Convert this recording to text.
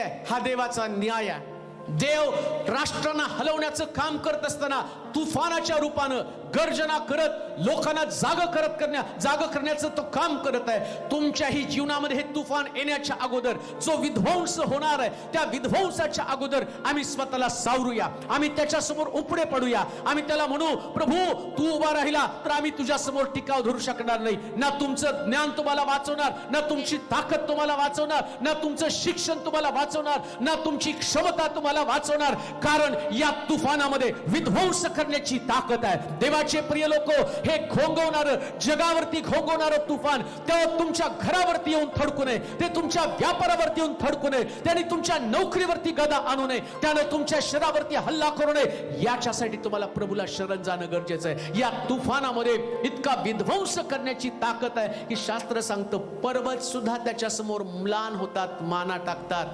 आहे, हा देवाचा न्याय आहे. देव राष्ट्रांना हलवण्याचं काम करत असताना तुफानाच्या रूपानं गर्जना करत लोकांना जाग करण्याचं तो काम करत आहे. तुमच्याही जीवनामध्ये हे तुफान येण्याच्या अगोदर जो विध्वंस होणार आहे, त्या विध्वंसाच्या अगोदर आम्ही स्वतःला सावरूया, आम्ही त्याच्या समोर उपडे पडूया. आम्ही त्याला म्हणू, प्रभू तू उभा राहिला तर आम्ही तुझ्या समोर टिकाव धरू शकणार नाही. ना तुमचं ज्ञान तुम्हाला वाचवणार, ना तुमची ताकद तुम्हाला वाचवणार, ना तुमचं शिक्षण तुम्हाला वाचवणार, ना तुमची क्षमता तुम्हाला वाचवणार. कारण या तुफानामध्ये विध्वंस करण्याची ताकद आहे. देवाचे प्रिय लोक, हे घोंगवणार, जगावरती घोंगवणार तुफान तेव्हा तुमच्या घरावरती येऊन थडकू नये, ते तुमच्या व्यापारावरती येऊन थडकू नये, त्याने तुमच्या नोकरीवरती गदा आणू नये, त्यानं तुमच्या शरीरावरती हल्ला करू नये. याच्यासाठी तुम्हाला प्रभूला शरण जाणं गरजेचं आहे. या तुफानामध्ये इतका विध्वंस करण्याची ताकद आहे की शास्त्र सांगतं पर्वत सुद्धा त्याच्या समोर म्लान होतात, माना टाकतात.